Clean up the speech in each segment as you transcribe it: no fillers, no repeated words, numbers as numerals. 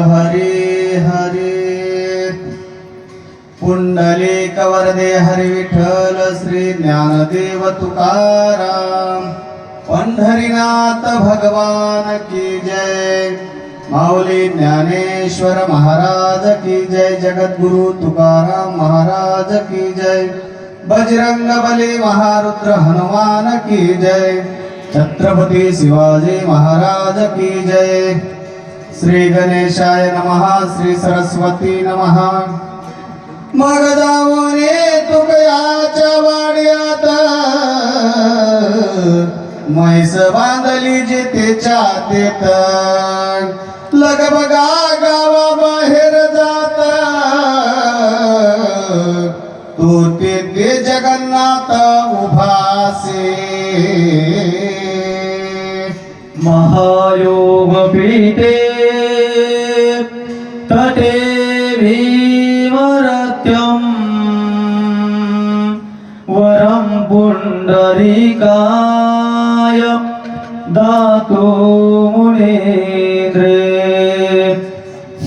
हरे हरे पुंडलिक वरदे हरी विठ्ठल श्री ज्ञानदेव तुकाराम पंढरीनाथ भगवान की जय। माऊली ज्ञानेश्वर महाराज की जय। जगद्गुरु तुकाराम महाराज की जय। बजरंग बली महारुद्र हनुमान की जय। छत्रपती शिवाजी महाराज की जय। श्री गणेशाय नमः। श्री सरस्वती नमः। मग जाऊने तुकयाच्या वाड्यात म्हैस बांधली जितेच्या तेत लगबगा गावा बाहेर जात तो ते जगन्नाथ उभासे महायोग पीते तटे भीमरत्यम वरम पुंडरीकाय दातो मुनीन्द्रे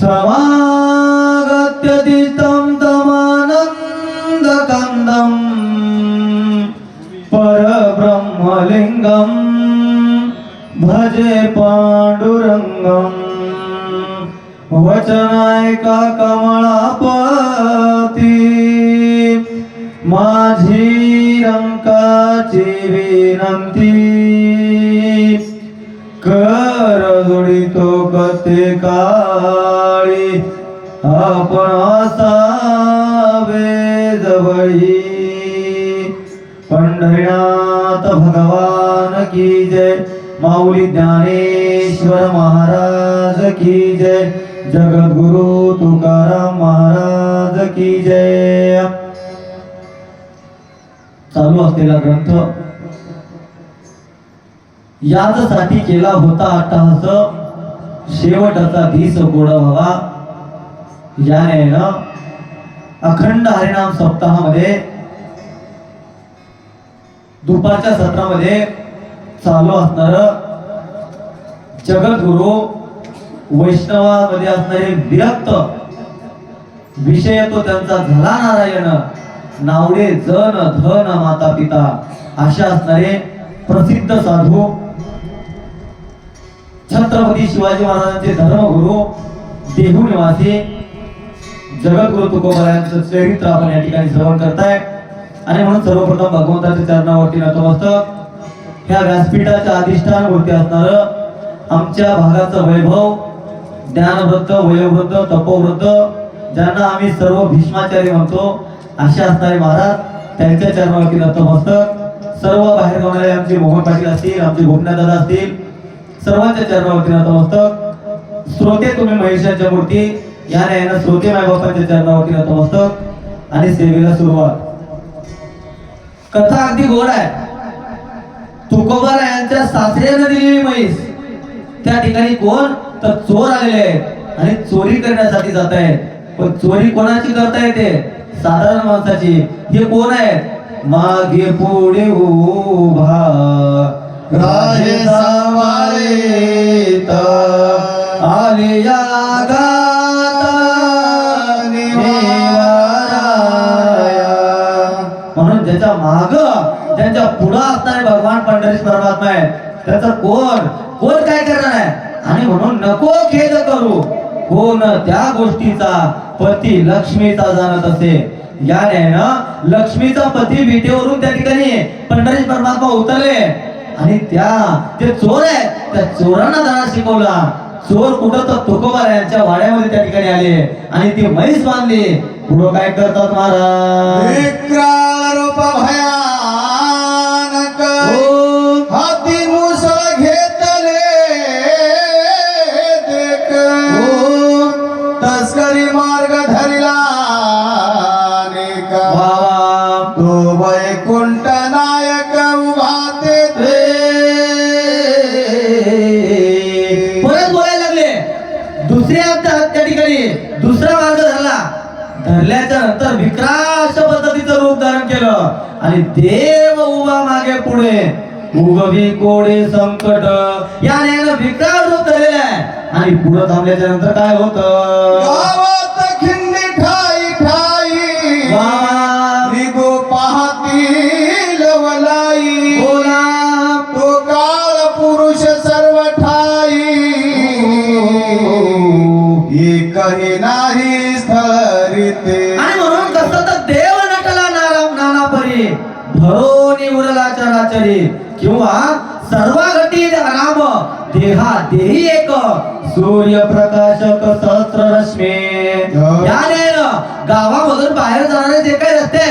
समागत्य तीर्थं तमानन्दकन्दं परब्रह्मलिङ्गं भजे पांडुरंगम वचनायका कमळापती माझी रंकाची विनंती कर जोडितो कथे काळी आपण असावे जवळी। पंढरीनाथ भगवान की जय। माऊली ज्ञानेश्वर महाराज की जय। जगद्गुरु तुकाराम महाराज की जय। चालू असलेला ग्रंथ यासाठी केला होता अट्टहास शेवटचा दिस गोड व्हावा याने अखंड हरिनाम सप्ताहामध्ये दुपारच्या सत्रामध्ये चालू असणार जगद्गुरु वैष्णवामध्ये असणारे विरक्त विषय तो त्यांचा झाला नारायण नावडे जन धन माता पिता अशा असणारे प्रसिद्ध साधू छत्रपती शिवाजी महाराजांचे धर्मगुरु देहू निवासी जगद्गुरु तुकोबारायांचं चरित्र आपण या ठिकाणी श्रवण करताय। आणि म्हणून सर्वप्रथम भगवंताच्या चरणावरती नतमस्तक ह्या व्यासपीठाच्या अधिष्ठान मूर्ती असणार आमच्या भागाचं वैभव ज्ञानवृद्ध वयोवृद्ध तपोवृद्ध ज्यांना आम्ही सर्व भीष्माचार्य म्हणतो असे असणारे महाराज त्यांच्या चरणावरती नतमस्तक। सर्व बाहेर गावणारे आमचे मोहन पाटील असतील आमचे गोपनाथ दादा असतील सर्वांच्या चरणावरती नतमस्तक। श्रोते तुम्ही महेशांच्या मूर्ती या न्यायानं श्रोते मायबापांच्या चरणावरती नतमस्तक। आणि सेवेला सुरुवात। कथा अगदी गोड आहे। तुकोबारायांच्या सासऱ्यानं दिलेली म्हैस त्या ठिकाणी कोण तर चोर आलेले आहेत आणि चोरी करण्यासाठी जात आहेत। पण चोरी कोणाची करता येते साधारण माणसाची। हे कोण आहेत मागे पुढे उभा राहे सावाळेत आले या गाता निवाराया। म्हणून ज्याच्या माग ज्यांच्या पुढं असणारे भगवान पंढरीश परमात्मा आहे त्याचा कोण काय करणार आहे। आणि म्हणून नको खेद करू कोण त्या गोष्टीचा पती लक्ष्मीचा जाणत असे। या न्यायानं लक्ष्मीचा पती विटेवरून त्या ठिकाणी पंढरीश परमात्मा उतरले आणि ते चोर आहेत त्या चोरांना धडा शिकवला। चोर कुठं तर तुकोबारायांच्या वाड्यामध्ये त्या ठिकाणी आले आणि ती म्हैस बांधली। पुढं काय करतात महाराज विक्राळ रूप भयानक हाती मुसळ घेतले देख तिने त्या ठिकाणी दुसरा मार्ग धरल्याच्या नंतर विक्राश पद्धतीचं रूप धारण केलं आणि देव उभा मागे पुढे उगवी कोडे संकट याने विक्राळ रूप धरलेलं आहे आणि पुढे थांबल्याच्या नंतर काय होतं गावात खिंडी ठाई ठाई वा निगो पाहतील वलाई बोला तो काळ पुरुष सर्व ठाई एकही नाही स्थळरिते आणि म्हणून कसं तर देव नटला नाना परी भरोनी उरला चराचरी किंवा सर्व घटी नाम देहा देही एक सूर्य प्रकाशक सहस्र रश्मी याने गावामधून बाहेर जाणारे जे काही रस्ते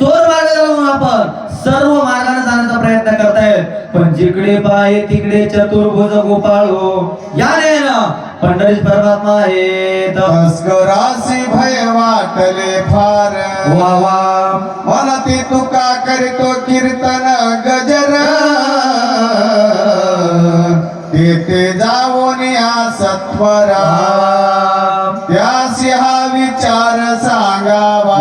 चोर मार्ग झाला म्हणून आपण सर्व मार्गाने जाण्याचा प्रयत्न करतायत पण जिकडे पाय तिकडे चतुर्भुज गोपाळो याने पंढरीश परमात्मा आहेत तस्करासी भय वाटले फार वा वा म्हणती तुका करीतो कीर्तन गजर तेथे जाऊन या सत्वरा त्यासी हा विचार सांगावा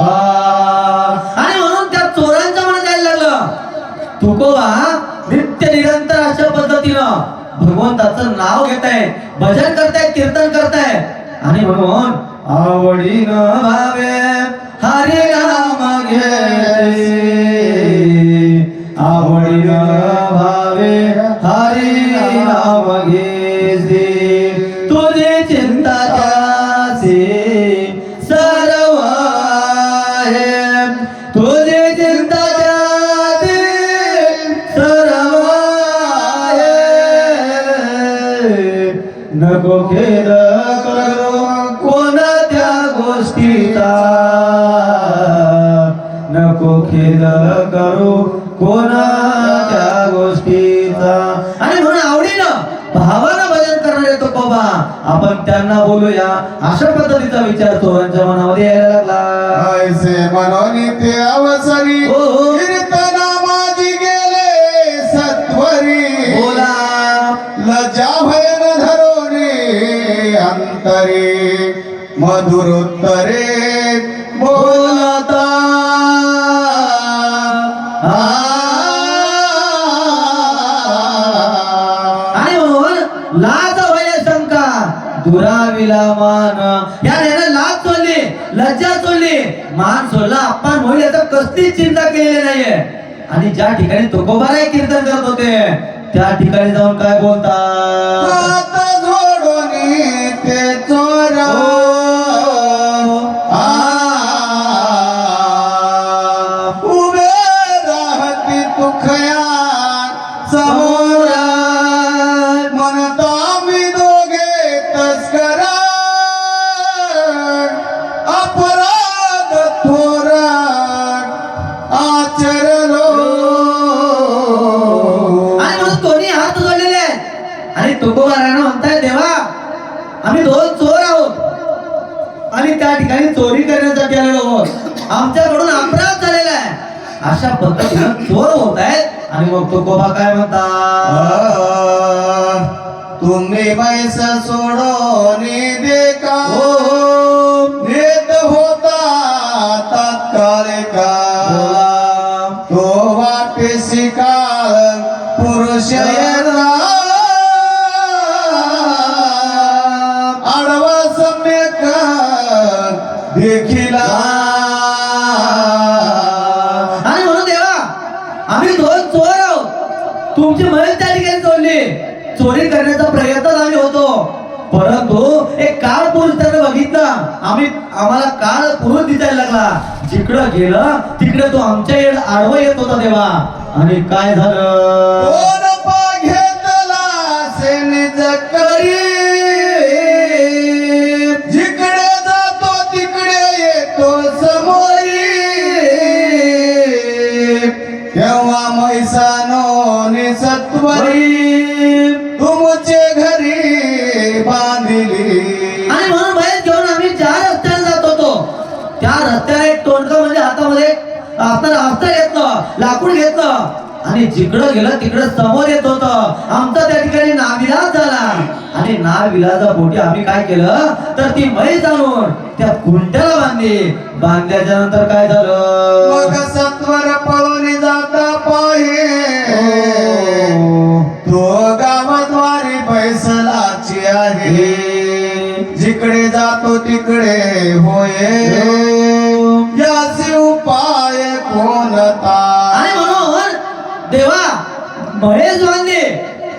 आणि म्हणून त्या चोरांच्या मनात जायला लागलं तुकोबा नित्य निरंतर अशा पद्धतीनं भगवंताचं नाव घेताय भजन करताय कीर्तन करताय आणि म्हणून आवडीनं भावे हरी नाम घे आवडीनं भावे हरी नाम घे तुझी चिंता त्यासी सर्व आहे तुझी चिंता त्यासी सर्व आहे नको खेद करू कोणत्या गोष्टीचा नको खेद करू कोणत्या गोष्टीचा आणि म्हणून आवडीनं भावानं भजन करणारे तुकोबा आपण त्यांना बोलूया अशा पद्धतीचा विचार चोरांच्या मनामध्ये यायला लागला ऐसे मनोनी ते अवसरी हो, हो. कीर्तना माझी गेले सत्वरी बोला लज्जा भयन धरोनी अंतरी मधुरोत्तरे बोलता आणि म्हणून लाज भय शंका दुराविला मान याने लाज सोडली लज्जा सोडली मान सोडला आपण होईल याचा कसलीच चिंता केलेली नाहीये आणि ज्या ठिकाणी तुकोबाराय कीर्तन करत होते त्या ठिकाणी जाऊन काय बोलतात हात जोडोनी ते चोर उभे राहती तुखया समोर म्हणता मी दोघे तस्कर अपराध थोर आचरलो आणि म्हणून दोन्ही हात जोडलेले आहेत आणि तुकोबारायनं म्हणताय देवा आम्ही दोन चोर आहोत आणि त्या ठिकाणी चोरी करण्यासाठी आलेलो आहोत आमच्याकडून अपराध झालेला आहे अशा पद्धतीनं चोर होत आहेत आणि मग तुकोबा काय म्हणतात तुम्ही मैस सोडून दे का हो नेत होता तात्कालिका तो वाटे शिकाळ पुरुष येता आडवा सम्यक देखिला आणि म्हणून देवा आम्ही दोन चोर आहोत तुमची म्हैस त्या ठिकाणी चोरली चोरी करण्याचा प्रयत्न आम्ही होतो परंतु एक काळ पुरुष त्याने बघितला आम्हाला काळ पुरुष दिसायला लागला जिकडं गेलं तिकडे तो आमच्या आडवं येत होता देवा आणि काय झालं कोण पा घेतला सेनिज करी जिकडे जातो तिकडे येतो समोरी तेव्हा मैसानो निसत्वरी तुमचे घरी बांधिली आणि म्हणून बाहेर घेऊन आम्ही ज्या रस्त्याने जात होतो त्या रस्त्याला एक टोनका म्हणजे हातामध्ये आपण अस्त्र घेतलं लाकूड घेतलं आणि आणि जिकडं गेलं तिकडं समोर येत होतं. आमचा त्या ठिकाणी नाविलाज झाला आणि नाविलाजा पोटी आम्ही काय केलं तर ती म्हैस आणून त्या खुंट्याला बांधल्याच्या नंतर काय झालं मग सत्वर पळून जाता पाहे तो गावाद्वारी बैसलाची आहे. जिकडे जातो तिकडे होय याचे उपाय कोणता. आणि म्हणून देवा म्हैस बांधली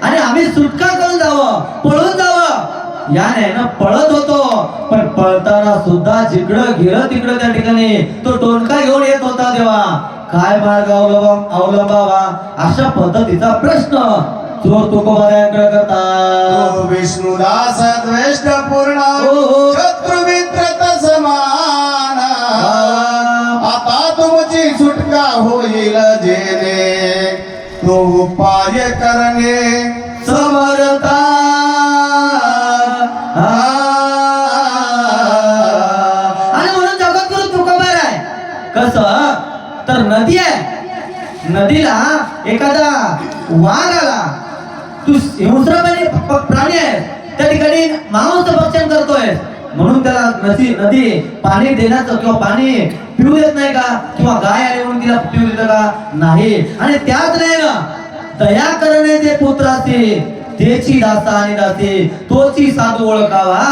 आणि आम्ही सुटका करून जावं पळून जावं याने ना पळत होतो. पण पळताना सुद्धा जिकडं गेलं तिकडं त्या ठिकाणी तो टोनका घेऊन येत होता. देवा काय मार्ग अवलंबावा अशा पद्धतीचा प्रश्न चोर तुकोबाऱ्यांकडे करतात. तो विष्णुदास द्वेष्ट पूर्ण हो. शत्रुमित्र समान. आता तुमची सुटका होईल जेणे तो उपाय करणे समर्था. आणि म्हणून जगद्गुरु तुकोबार आहे कसं तर नदी आहे नदीला एखादा वाघ आला तू हिंस्र प्राणी आहे त्या ठिकाणी मांस भक्षण करतोय म्हणून त्याला नदी पाणी देण्याचं किंवा पाणी पिऊ देत नाही का किंवा गाय आली म्हणून तिला पिऊ देत का नाही. आणि त्याच नाही ना दया करण्याचे पुत्र असते त्याची दासा आणि दासी तोची साधू ओळखावा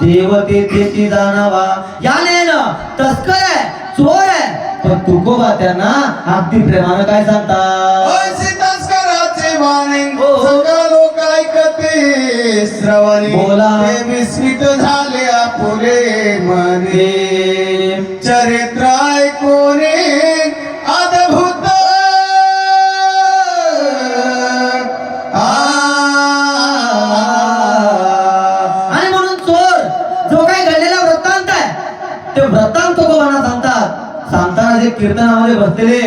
देवते त्याची जाणावा. याने ना तस्कर आहे चोर आहे पण तुकोबा त्यांना अगदी प्रेमानं काय सांगतात ऐसी तस्कराचे वाणी हो. सगळं लोक ऐकते श्रवणी बोला. ते विस्मित झाले आपुले मने. चरित्र ऐकोने अद्भुत आणि म्हणून चोर जो काही घडलेला वृत्तांत आहे ते वृत्तांत तुकोबांना सांगताना जे कीर्तनामध्ये बसलेले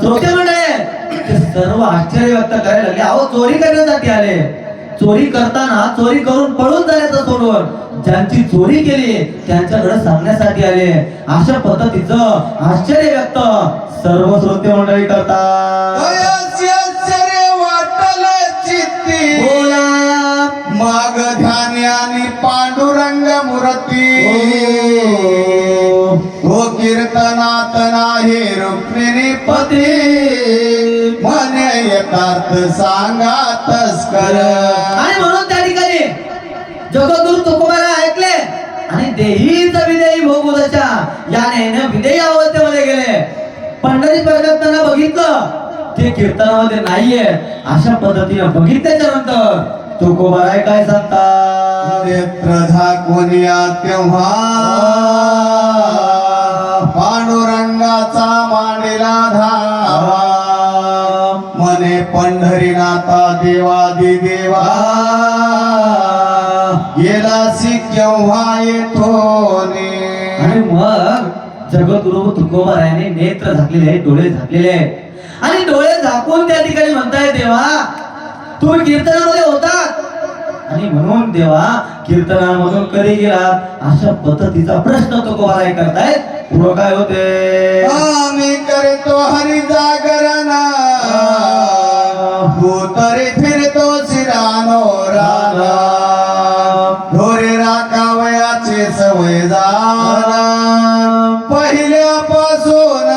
श्रोते मंडळी ते सर्व आश्चर्य व्यक्त करायला लागले. अहो चोरी करण्यासाठी आले चोरी करताना चोरी करून पळून जाण्याचं सोडून ज्यांची चोरी केली त्यांच्याकडे सांगण्यासाठी आले. अशा पद्धतीचं आश्चर्य व्यक्त सर्व श्रोते मंडळी करतात. अयस्य आश्चर्य वाटले चित्ती बोला माग ध्यानी आणि पांडुरंग मूर्ती. हो कीर्तनात नाही रुक्मिणी पती म्हणे यथार्थ सांगा तस्कर. आणि म्हणून त्या ठिकाणी जगद्गुरु तुकोबाला ऐकले आणि देहीच विदेही भोगुदच्या याने विदेही अवस्थेमध्ये गेले. पंढरीत त्यांना बघितलं ते कीर्तनामध्ये नाहीये. अशा पद्धतीने बघितल्याच्या नंतर तुकोबाराय काय सांगतात नेत्र झाकून या तेव्हा पांडुरंगाचा मांडीला धावा. मने पंढरीनाथा देवादी देवा गेलासी केव्हा येथोने. आणि मग जगद्गुरु तुकोबारायाने नेत्र झाकलेले आहेत डोळे झाकलेले आहेत आणि डोळे झाकून त्या ठिकाणी म्हणताय देवा तुम्ही कीर्तनामध्ये होतात आणि म्हणून देवा कीर्तनामधून कधी गेलात अशा पद्धतीचा प्रश्न तुकोबाराय करतायत. पुढं काय होते आम्ही करतो हरी जागरण तू तरी फिरतो शिरानो राना. ढोरे राखावयाचे सवय जाना पहिल्यापासून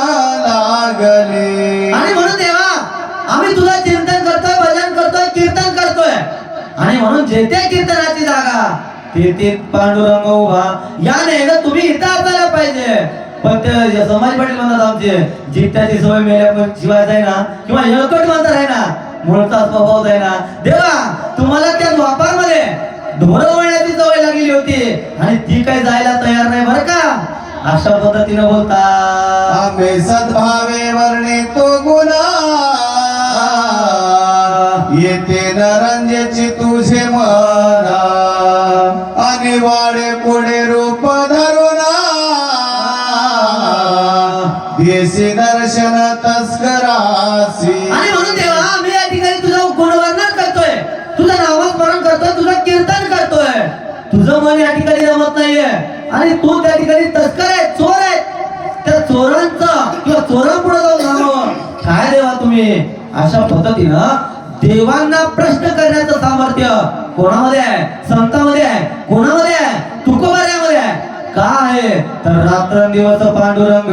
लागली. आणि म्हणून देवा आम्ही तुला चिंतन करतोय भजन करतोय कीर्तन करतोय आणि म्हणून जेथे कीर्तनाची जागा तेथे पांडुरंग उभा याने ना तुम्ही इथं असायला पाहिजे. पण ते समाज पाटील म्हणतात आमचे जित्याची सवय मेल्या शिवाय जाय ना किंवा येळकट म्हणतात आहे ना मूळचा स्वभाव जाय ना. देवा तुम्हाला त्या द्वापारमध्ये ढोरं वळण्याची सवय लागली होती आणि ती काही जायला तयार नाही बरं का अशा पद्धतीने बोलता. आम्ही सद्भावे वर्णितो गुणा येते नरंजेची तुझे मना. आणि वाडे पुढे रूप धरुणा देशी दर्शन तस्करासी. आणि म्हणून देवा आम्ही या ठिकाणी तुझं गुणवर्णन करतोय तुझं नामस्मरण करतोय तुझं कीर्तन करतोय. तुझं मन या ठिकाणी जमत नाहीये आणि तू त्या ठिकाणी तस्कर आहे चोर आहे. त्या चोरांचं किंवा चोरांपुढे जाऊन सांगू काय देवा तुम्ही अशा पद्धतीनं देवांना प्रश्न करण्याचं सामर्थ्य कोणामध्ये आहे? संतांमध्ये आहे. कोणामध्ये आहे? तुकोबाऱ्यामध्ये आहे. का आहे तर रात्रंदिवस पांडुरंग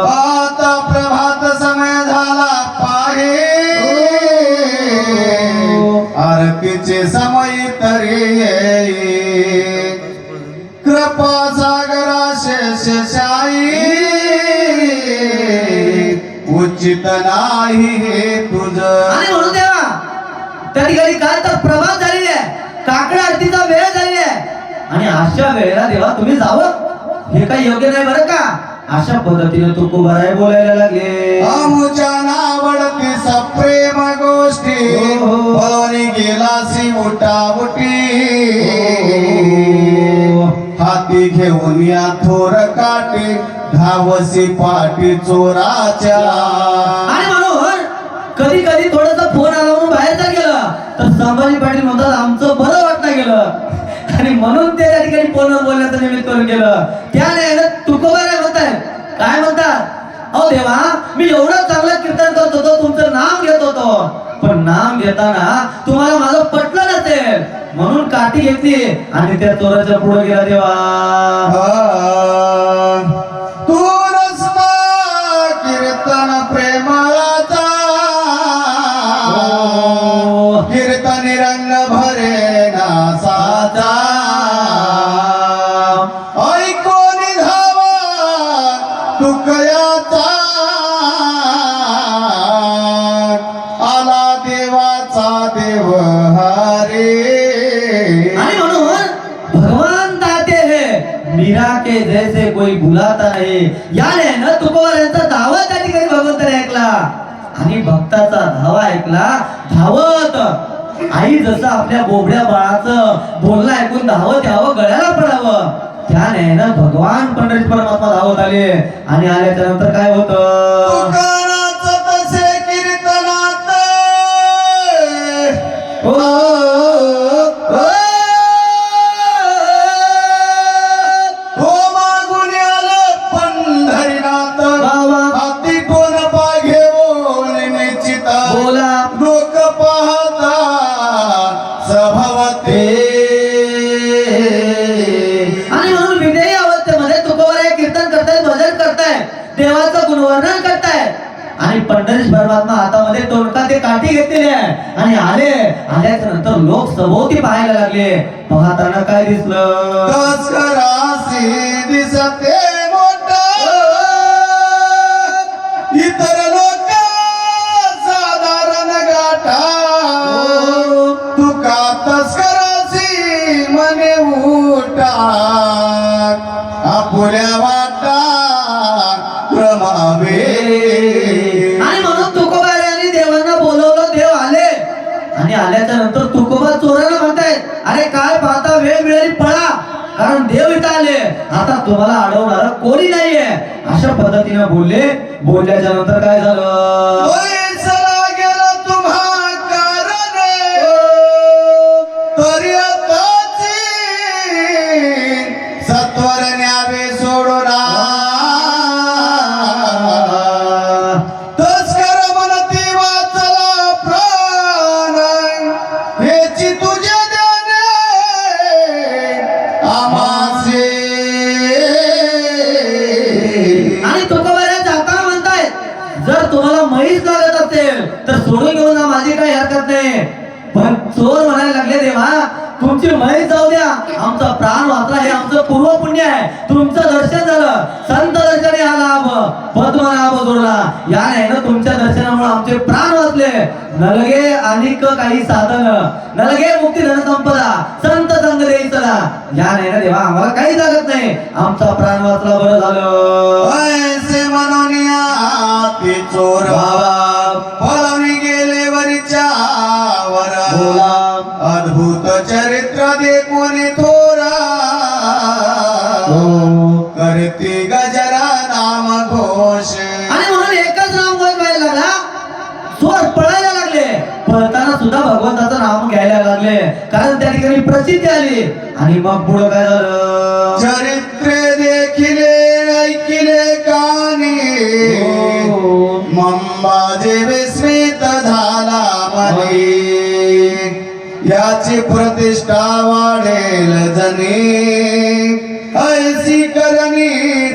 आता प्रभात समय झाला पाहे, आरतीचे समय तरी येई, कृपा सागरा शेषशाही, उचित नाही हे तुझ. आणि म्हणून देवा त्या ठिकाणी काय तर प्रभात झालेली आहे, काकड आरतीचा वेळ झालेली आहे आणि अशा वेळेला देवा तुम्ही जावं हे काही योग्य नाही बरं का. अशा पद्धतीने तुकोबाराय बोलायला लागले. आमुच्या नावडती सप्रेम गोष्टी, पळवणी गेलासी उठाउटी, हाती घेऊन या थोर काठी, धावसी पाठी चोराच्या. आणि म्हणून कधी कधी थोडस फोन आला म्हणून बाहेर जर गेलं तर संभाजी पाटील म्हणतात आमचं बरं वाटलं गेलं आणि म्हणून ते त्या ठिकाणी फोनवर बोलण्याचं निमित्त करून गेलं. त्याने तुकोबाराय म्हणतायत काय म्हणतात, अहो देवा मी एवढं चांगलं कीर्तन करत होतो, तुमचं नाम घेत होतो, पण नाम घेताना तुम्हाला माझं पटलं नसेल म्हणून काठी घेतली आणि त्या चोराच्या पुढे गेला देवा. तू रस्ता कीर्तन प्रेमाचा, कीर्तनी रंग भरे नासाचा, ऐकून धावा तुकयाचा, आला देवाचा देव हरे. आणि म्हणून भगवान दाते है मीरा के जैसे कोई बुलाता नाही. याने न तुकोबारायांचा धावा त्या ठिकाणी भगवंताने ऐकला आणि भक्ताचा धावा ऐकला. धावत आई जसं आपल्या बोबड्या बाळाचं बोलणं ऐकून धावत यावं, गळ्याला पडावं, त्याने ना भगवान पंढरीत परमात्मा धावत आले आणि आल्याच्या नंतर काय होतं. तुकाराचं तसे कीर्तनात हो मागून आलं पंढरीनाथ, हाती कोण पाघे बोल निश्चित, बोला लोक पाहता स्वभावते. आणि म्हणून विदेही अवस्थेमध्ये तुकोबाराय कीर्तन करतायत, भजन करतायत, देवाचं गुणवर्णन करतायत आणि पंढरीश परमात्मा हातामध्ये तोंडका ते काठी घेतलेली आहे आणि आल्याच्या नंतर लोक सभोवती पाहायला लागले. पाहताना काय दिसलं. तस्करासी दिसते मोठं, इतर लोक साधारण गाठा, तुका तस्करासी मने उठा, आपुल्या वाटा क्रमावे. आणि म्हणून तुकोबारायांनी देवांना बोलवलं, देव आले आणि आल्याच्या नंतर तुकोबा चोराला म्हणतायत अरे काय पाहता, वेळ मिळाली पळा, कारण देव इथं आले, आता तुम्हाला अडवणार कोणी नाहीये. अशा पद्धतीने बोलल्याच्या नंतर काय झालं. पैसा गेला तुम्हा कारणे, तरी आताची सत्वर न्यावे सोडून, तस्कर म्हणती वाचला प्राण, हेची तुझ्या ध्याने आमासे. आणि तुकोबाराय जाताना म्हणतायत जर तुम्हाला म्हैस लागत असेल तर सोडून घेऊन जा, माझी काही हरकत नाही. पण चोर म्हणायला लागले देवा तुमची म्हैस जाऊ द्या, आमचा प्राण वाचला हे आमचं पूर्व पुण्य आहे. तुमचं दर्शन झालं, संत दर्शने हा लाभ, पद्मनाभ जोडला, याने ना तुमच्या दर्शनामुळे आमचे प्राण वाचले. नलगे अनेक काही साधन, नलगे मुक्ती धन संपदा, संत संग देई चला, याने ना देवा आम्हाला काही लागत नाही, आमचा प्राण वाचला, बरं झालं. ऐसे मनोनिया ते चोर बाबा पळवणी गेले वरच्या वर, बोला अद्भुत चरित्र देखून थोरा, करते गजरा नाम घोष. आणि म्हणून एकच नाम व्हायला लागला, चोर पळायला लागले, पळताना सुद्धा भगवंताचं नाम घ्यायला लागले, कारण त्या ठिकाणी प्रसिद्धी आली. आणि मग पुढे काय झालं. चरित्रे देखिले ऐकिले कानी, मंबाजे विस्मित भक्ताची प्रतिष्ठा वाढेल जनी ऐसी करणी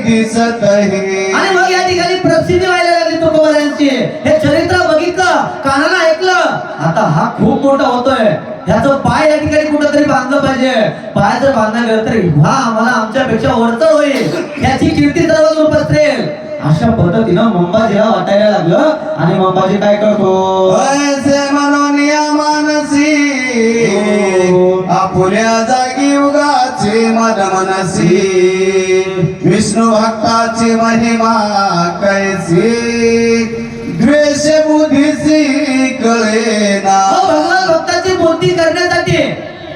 दिसत आहे. आणि मग या ठिकाणी प्रसिद्धी व्हायला लागली तुकोबारायांची. हे चरित्र बघितलं, कानाला ऐकलं, आता हा खूप मोठा होतोय, ह्याचं पाय या ठिकाणी कुठंतरी बांधलं पाहिजे. पाय जर बांधला गेलं तर हा आम्हाला आमच्यापेक्षा वरचढ होईल, ह्याची कीर्ती सर्वदूर पसरेल. अशा पद्धतीनं मंबाजीला वाटायला लागलं. आणि मंबाजी काय करतो, ऐसे म्हणून या मानसी आपुल्या जागी उगाचे मन मनसी विष्णू भक्ताची महिमा कैसी द्वेष बुद्धीसी कळेना. भगवान भक्ताची बुद्धी करण्यासाठी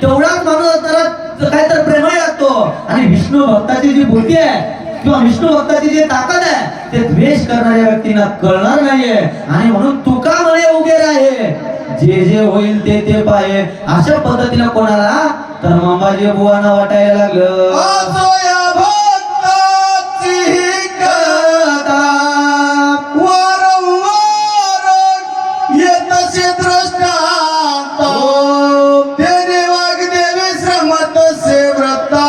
तेवढाच माणूस असणारा काय तर प्रेमळ लागतो. आणि विष्णू भक्ताची जी बुद्धी आहे किंवा विष्णू भक्ताची जी ताकद आहे ते द्वेष करणाऱ्या व्यक्तींना कळणार नाहीये. आणि म्हणून तुका म्हणे उभे राहे, जे जे होईल ते ते पाहे. अशा पद्धतीनं कोणाला तर मंबाजी बुवांना वाटायला लागलं, असो या भक्ताची कथा वारंवार येतसे दृष्टांत तेने वाग्देवी श्रमतसे व्रता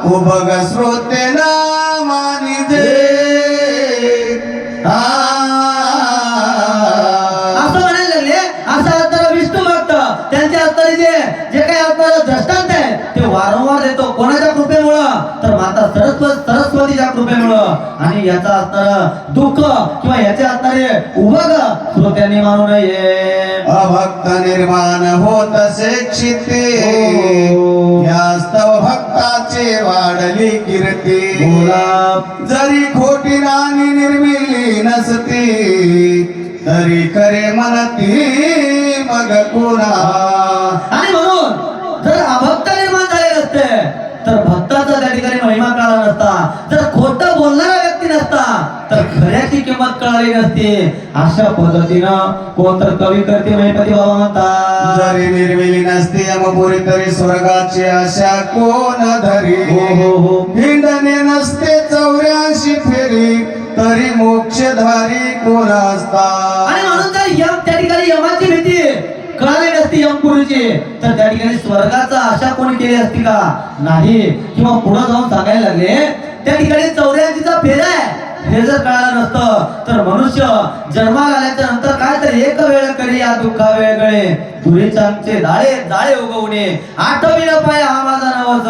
उभग श्रोते नामानी जे असं म्हणायला लागले. असं आता विष्णू भक्त त्यांच्या हाताने जे काही आपल्याला दृष्टांत आहे ते वारंवार देतो. कोणाच्या कृपेमुळं तर माता सरस्वतीच्या कृपेमुळं. आणि याचा असणारं दुःख किंवा याच्या असणारे उभग श्रोत्यांनी मानू नये. अभक्त निर्माण होत शिक्षिते यास्तव भक्ताचे वाढली कीर्ती. जरी खोटी राणी निर्मिली नसती तरी खरे म्हणती मग कोणा. आणि म्हणून जर अभक्त निर्माण झाले नसते तर भक्ताचा त्या ठिकाणी महिमा कळला नसता. जर खोटं बोलणारा व्यक्ती नसता तर खऱ्याची किंमत कळाली नसती. अशा पद्धतीनं कोण तर कवी करते महिपती बाबा म्हणतात, जरी निर्मिली नसती अमपुरी तरी स्वर्गाची आशा कोण धरी. हिंडणे नसते 84 फेरी तरी मोक्षधारी कोण असता. आणि म्हणून जर यम त्या ठिकाणी यमाची भीती कळाली नसती यमपुरीची तर त्या ठिकाणी स्वर्गाचा आशा कोणी केली असती का, नाही. किंवा पुढे जाऊन सांगायला लागले त्या ठिकाणी 84चा फेरा आहे हे जर कळालं नसतं तर मनुष्य जन्माला आल्याच्या नंतर काय तर एक वेळ करी या दुःखा वेळ गळे दुरीचांचे जाळे जाळे उगवणे आठवी न पाय हा माझा नवस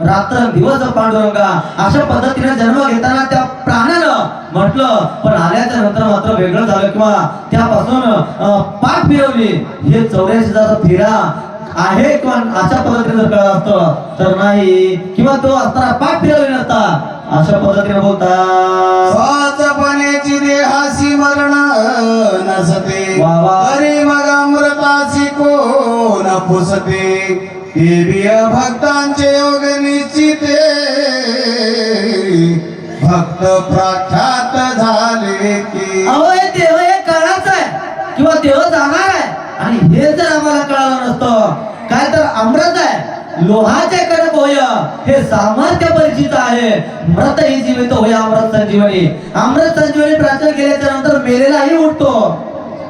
रात्र दिवस पांडुरंगा. अशा पद्धतीने जन्म घेताना त्या प्राण्यानं म्हटलं, पण आल्याच्या नंतर मात्र वेगळं झालं किंवा त्यापासून पाठ फिरवली. हे 84चा फेरा आहे किंवा अशा पद्धतीने जर कळलं असतं तर नाही. किंवा तो असताना पाठ फिरवली नसता. अशा पद्धतीने बोलतात, स्वाचपणेची देहासी मरण नसते वा वा. तरी मग अमृताची कोण पुसते. देवीय भक्तांचे योग निश्चिते भक्त प्रख्यात झाले की. अहो हे देव हे कळायचं आहे किंवा देव जाणार आहे. आणि हे जर आम्हाला कळालं नसतं काय तर अमृत आहे लोहाचे कडक होय हे सामर्थ्य परिचित आहे. मृत ही जीवित होय अमृत संजीवनी. अमृत संजीवनी प्राचीन केल्याच्या नंतर मेलेलाही उठतो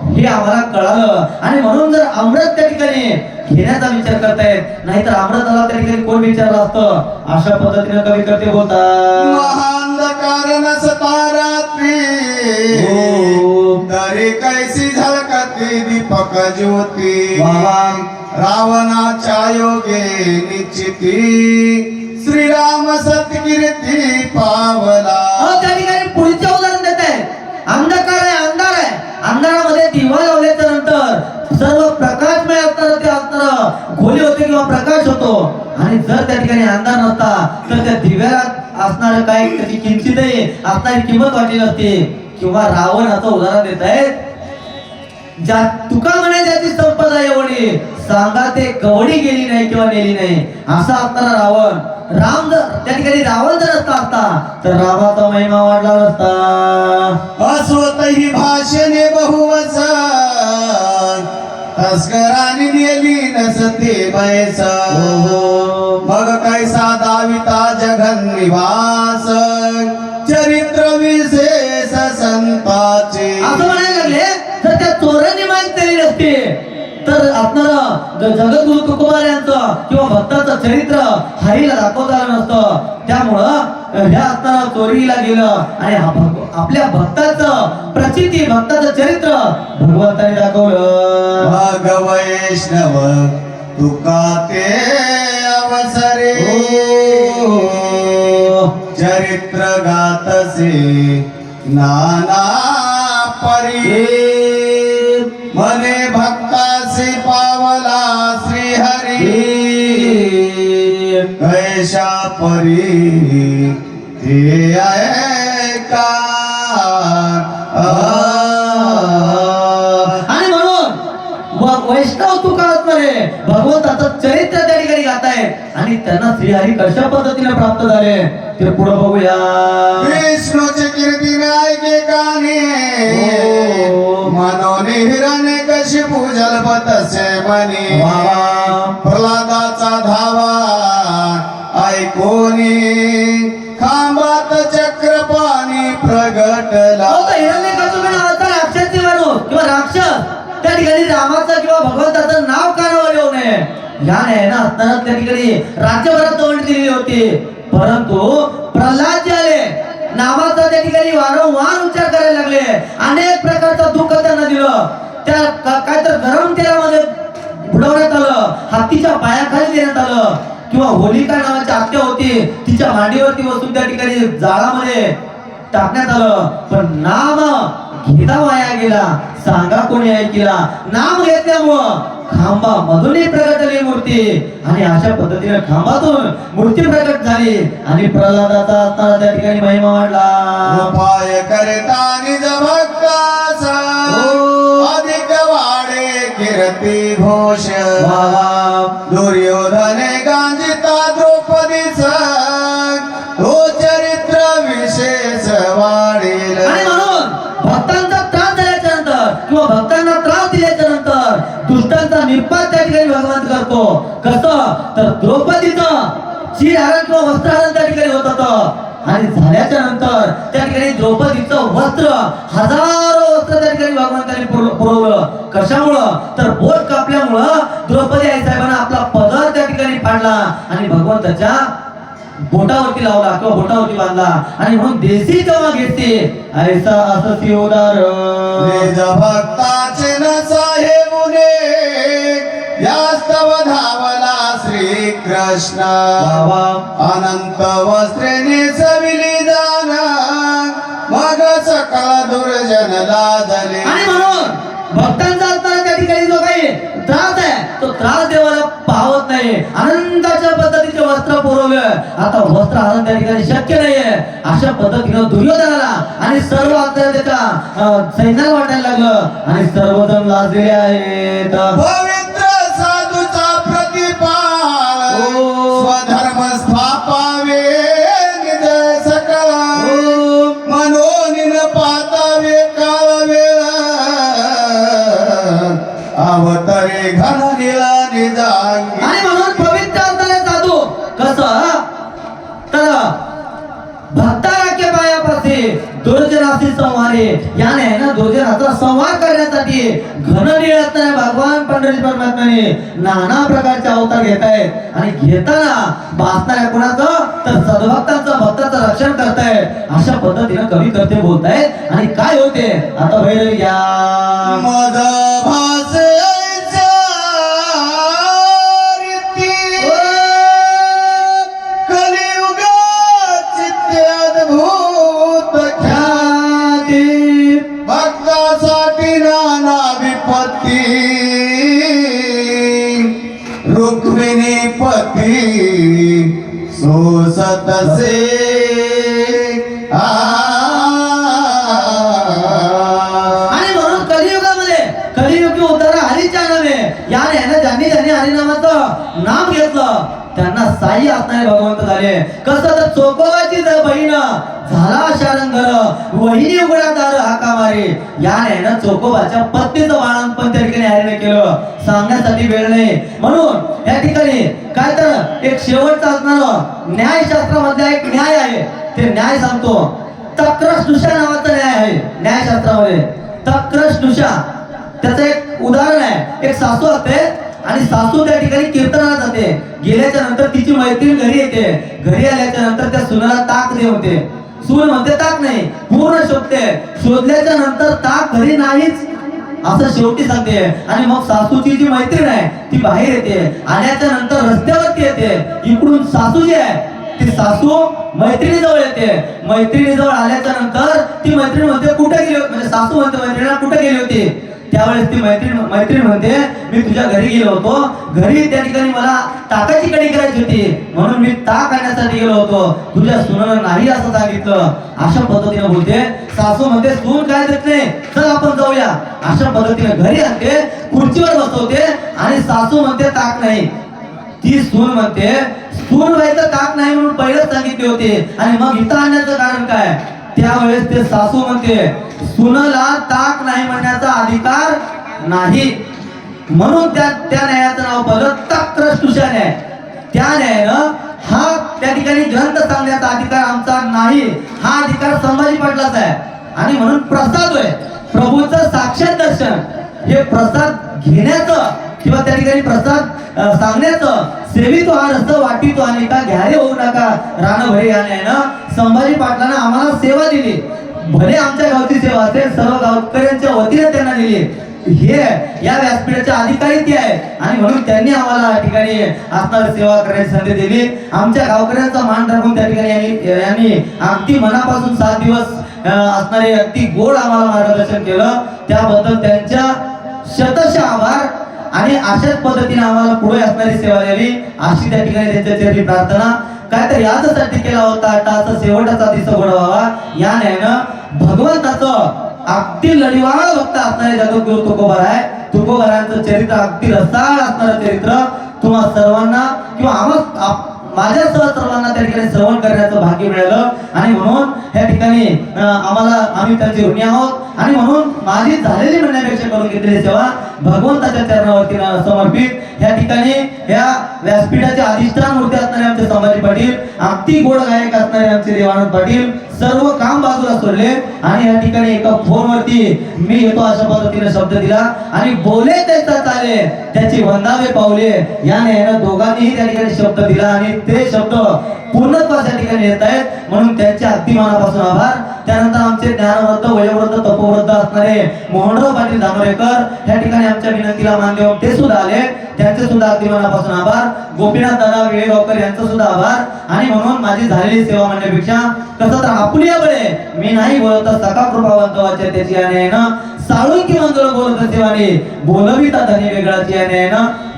हे आम्हाला कळालं. आणि म्हणून जर अमृत त्या ठिकाणी घेण्याचा विचार करतायत नाहीतर अमृताला त्या ठिकाणी कोण विचारलं असतं. अशा पद्धतीने कवी करते बोलतात, महांधकार नसता रात्री तरी कैसी झळकती दीपक ज्योती. रावणाच्या योगे निश्चिती श्रीराम सत्कीर्ती पावला. त्या ठिकाणी पुढचे उदाहरण देत आहे. अंधकार आहे अंधार आहे अंधारामध्ये दिवा लावल्याच्या नंतर सर्व प्रकाशमय असणारं ते असणारं खोली होते किंवा प्रकाश होतो. आणि जर त्या ठिकाणी अंधार नसता तर त्या दिव्याला असणारं काय त्याची किंचितही असणारी किंमत वाटली नसते. किंवा रावणाचं उदाहरण देत आहेत, ज्या तुका म्हणे ज्याची संपदा एवढी सांगा ते कवडी गेली नाही किंवा नेली नाही. असा असताना रावण राम जर त्या ठिकाणी रावण जर असता तर रामाचा महिमा वाढला नसता. अस्वतही भाषणे बहुवचन तस्करांनी नेली नसते बैस. मग कैसा दाविता जगन निवास चरित्र विशेष संताचे. असं म्हणायला लागले तर जर त्या चोरांनी माहित केली नसते तर आपल्याला जगद्गुरु तुकोबा यांचं किंवा भक्ताचं चरित्र हरीला दाखवता आलं नसतं. त्यामुळं ह्या असताना चोरीला गेलं आणि आपल्या भक्ताचं प्रचिती भक्ताचं चरित्र भगवंताने दाखवलं. भाग वैष्णव तुका ते अवसरे चरित्र गातसे नाना परी मने भक्तासी पावला श्रीहरी कैशा परी ते ऐका. आणि म्हणून वैष्णव तुका असणारे भगवंताचं चरित्र त्या ठिकाणी गातायत आणि त्यांना श्रीहरी कशा पद्धतीने प्राप्त झाले ते पुढे बघूया. विष्णूची कीर्तीने ऐके कानी मनोनी हिराने कशी पूजल तसे मनी प्रल्हादाचा धावा ऐकोनी खांबात चक्रपाणी प्रगटला. राक्षसी माणूस किंवा राक्षस त्या ठिकाणी रामाचं किंवा भगवंताचं नाव कानावर येऊ नये याने ना असताना त्या ठिकाणी राज्यभरात तोंड दिलेली होती. परंतु प्रल्हाद जे आले नावाचा त्या ठिकाणी वारंवार उच्चार करायला लागले. अनेक प्रकारचं दुःख त्यांना दिलं. त्या काय तर गरम तेलामध्ये बुडवण्यात आलं, हत्तीच्या पायाखाली देण्यात आलं किंवा होलिका नावाची आत्या होती तिच्या मांडीवरती बसून त्या ठिकाणी जाळामध्ये टाकण्यात आलं. पण नाम घेता वाया गेला, सांगा कोणी ऐकला. नाम घेतल्यामुळं खांबा मधूनही प्रगट झाली मूर्ती आणि अशा पद्धतीने खांबातून मूर्ती प्रगट झाली आणि प्रल्हादाचा असताना त्या ठिकाणी महिमा वाढला. उपाय करता निज भक्तास अधिक वाढे कीर्ती घोष. दुर्योधने गांजिता द्रौपदीस तो चरित्र विशेष वाढेल. आणि म्हणून भक्तांचा त्रास झाल्याच्या नंतर किंवा भक्तांना त्रास दिल्याच्या नंतर दुष्टांचा निपात त्या ठिकाणी भगवंत करतो. कसं तर द्रौपदीचं शिरहरण किंवा वस्त्रहरण त्या ठिकाणी होत होतं आणि झाल्याच्या नंतर त्या ठिकाणी द्रौपदीचं वस्त्र हजारो वस्त्र त्या ठिकाणी भगवंताने पुरवलं. कशामुळं तर बोट कापल्यामुळं द्रौपदी आई साहेबांना आपला पदर त्या ठिकाणी फाडला आणि भगवंताच्या बोटावरती लावला किंवा बोटावरती बांधला. आणि म्हणून देशी जेव्हा घेते ऐसा असती उदार निज भक्ताचे न साहेबुने यास्तव धावला श्री कृष्ण. अनंत वस्त्रेने सविली जाण मग सकल दुर्जन लाजले. आणि म्हणून भक्तांचा असताना त्या ठिकाणी जो काही त्रास आहे तो त्रास देवाला पाहत नाही. आनंदाच्या पद्धतीचे वस्त्र पुरवले. आता वस्त्र हरण त्या ठिकाणी शक्य नाहीये. अशा पद्धतीनं दुर्योधनाला आणि सर्व आता त्याच्या सैन्याला वाटायला लागलं आणि सर्वजण लाजलेले आहेत. पवित्र साधूचा प्रतिपाळ स्वधर्म स्थापावे निज सकळ मनोनी न पातावे काळ वेळ अवतरे घन निळा निजांगी. आणि म्हणून पवित्र असणारे साधू कसं तर भक्ताला के पायापाशी दुर्जनाशी संहारे याने ना दुर्जनाचा संहार करण्यासाठी घननीळ असणाऱ्या भगवान पंढरी परमात्म्याने नाना प्रकारचे अवतार घेत आहेत आणि घेताना भासणाऱ्या कुणाचं तर सद्भक्तांचं भक्ताचं रक्षण करतायत. अशा पद्धतीने कवी करते बोलतायत आणि काय होते आता भैरवी घ्या. मद भासे भक्तासाठी नाना विपत्ती रुक्मिणी पती सोसतसे आणि म्हणून कलियुगामध्ये कलियुगी उद्धार हरीच्या नामे याने ज्यांनी ज्यांनी हरिनामाचं नाम घेतलं त्यांना साई असणारे भगवंत झाले. कसं तर चोकोबाची बहीण झाला शारंगर वहिनी उघडा दार हाका मारे याने ना चोकोबाच्या पत्नीचं बाळंतपण त्या ठिकाणी हरीने केलं. सांगण्यासाठी वेळ नाही. म्हणून या ठिकाणी काय तर एक शेवटचा असणार न्यायशास्त्रामधला एक न्याय आहे ते न्याय सांगतो. तक्रस्नुषा नावाचा न्याय आहे न्यायशास्त्रामध्ये. तक्रस्नुषा त्याचं एक उदाहरण आहे. एक सासू असते आणि सासू त्या ठिकाणी कीर्तनाला जाते. गेल्याच्या नंतर तिची मैत्रीण घरी येते. घरी आल्याच्या नंतर त्या सुनाला ताक दे होते. सून म्हणते ताक नाही, पूर्ण शोधते. शोधल्याच्या नंतर ताक घरी नाहीच असं शेवटी सांगते. आणि मग सासूची जी मैत्रीण आहे ती बाहेर येते. आल्याच्या नंतर रस्त्यावरती येते. इकडून सासू जी आहे ती सासू मैत्रिणीजवळ येते. मैत्रिणीजवळ आल्याच्या नंतर ती मैत्रीण म्हणते कुठे गेली होती, म्हणजे सासू म्हणते मैत्रिणीला कुठे गेली होती. त्यावेळेस ती मैत्रीण म्हणते मी तुझ्या घरी गेलो होतो. घरी त्या ठिकाणी मला ताकाची कढी करायची होती म्हणून मी ताक आणण्यासाठी गेलो होतो. तुझ्या सुनानं नाही असं सांगितलं. अशा पद्धतीने बोलते. सासू म्हणते सून काय देत नाही, चल आपण जाऊया. अशा पद्धतीने घरी आणते, खुर्चीवर बसवते आणि सासू म्हणते ताक नाही. ती सून म्हणते सून व्हायचं ताक नाही म्हणून पहिलेच सांगितले होते आणि मग इथं आणण्याचं कारण काय. त्यावेळेस ते सासू म्हणते सुनला ताक नाही म्हणण्याचा अधिकार नाही म्हणून त्या न्यायाचं नाव पडलं तक्रस्तुषा न्याय. त्या न्यायानं हा त्या ठिकाणी ग्रंथ सांगण्याचा अधिकार आमचा नाही. हा अधिकार संभाजी पाटलाचा आहे. आणि म्हणून प्रसाद होय प्रभूचं साक्षात दर्शन हे प्रसाद घेण्याचं किंवा त्या ठिकाणी प्रसाद सांगण्याचं सेवितो हा रस वाटितो आणि का घ्यारे होऊ नका रान भरे या न्यायानं संभाजी पाटलांना आम्हाला सेवा दिली. भले आमच्या गावची सेवा असेल सर्व गावकऱ्यांच्या वतीने त्यांना दिली. हे या व्यासपीठाचे अधिकारी ते आहे आणि म्हणून त्यांनी आम्हाला या ठिकाणी असणारी सेवा करण्याची संधी दिली. आमच्या गावकऱ्यांचा मान राखून त्या ठिकाणी यांनी अगदी मनापासून 7 दिवस असणारे अगदी गोड आम्हाला मार्गदर्शन केलं. त्याबद्दल त्यांच्या शतशः आभार. आणि अशाच पद्धतीने आम्हाला पुढे असणारी सेवा द्यावी अशी त्या ठिकाणी त्यांच्या चरणी प्रार्थना. काय तर यासाठी केला होता आता शेवटाचा दिवस घडवावा या न्यायानं भगवंताचं अगदी लढीवाळ भक्त असणारे जगद्गुरु तुकोबाराय. तुकोबारायांचं चरित्र अगदी रसाळ असणारं चरित्र तुम्हा सर्वांना किंवा माझ्यासह सर्वांना त्या ठिकाणी श्रवण करण्याचं भाग्य मिळालं. आणि म्हणून या ठिकाणी आम्ही त्यांचे ऋणी आहोत. आणि म्हणून माझी झालेली म्हणण्यापेक्षा करून घेतलेली सेवा भगवंताच्या चरणावरती समर्पित. या ठिकाणी या व्यासपीठाचे अधिष्ठान मूर्ती असणारे आमचे संभाजी पाटील, अगदी गोड गायक असणारे आमचे देवानंद पाटील सर्व काम बाजूला सोडले आणि या ठिकाणी एका फोनवरती मी येतो अशा पद्धतीने शब्द दिला आणि बोले त्याचा चाले त्याची वंदावे पावले याने दोघांनीही त्या ठिकाणी शब्द दिला आणि ते शब्द पूर्णत्वाच्या ठिकाणी येत आहेत. म्हणून त्यांचे अगदी मनापासून आभार. त्यानंतर आमचे ज्ञानवृद्ध वयोवृद्ध तपोवृद्ध असणारे मोहनराव पाटील दानोरेकर या ठिकाणी आमच्या विनंतीला मान देऊन ते सुद्धा आले. त्यांचे सुद्धा अगदी मनापासून आभार. गोपीनाथ दादा वेळेगावकर यांचं सुद्धा आभार. आणि म्हणून माझी झालेली सेवा म्हणण्यापेक्षा कसं तर आपल्या बळे मी नाही बोलत सका कृपावंत वाचे त्याची आणि साळुंकी मंजुळ बोलत सेवाने बोलविता धनी वेगळाची आणि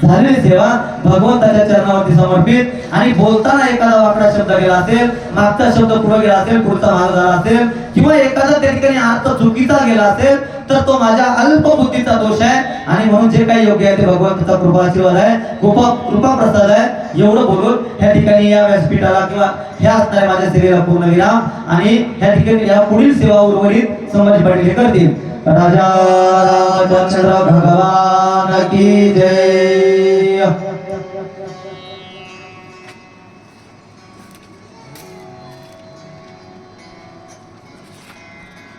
झालेली सेवा भगवंताच्या चरणावरती समर्पित. आणि बोलताना एखादा वाकडा शब्द गेला असेल, मागचा शब्द पुढे गेला असेल, पुढचा मागे झाला असेल किंवा एखादा त्या ठिकाणी अर्थ चुकीचा गेला असेल तर तो माझ्या अल्प बुद्धीचा दोष आहे. आणि म्हणून जे काही योग्य आहे ते भगवंताचा कृपा आशीर्वाद आहे, कृपा प्रसाद आहे. एवढं बोलून ह्या ठिकाणी या व्यासपीठाला किंवा ह्या असणाऱ्या माझ्या सेवेला पूर्ण विराम. आणि ह्या ठिकाणी या पुढील सेवा उर्वरित संभाजी पाटील हे करतील. राजा रामचंद्र भगवान की जय.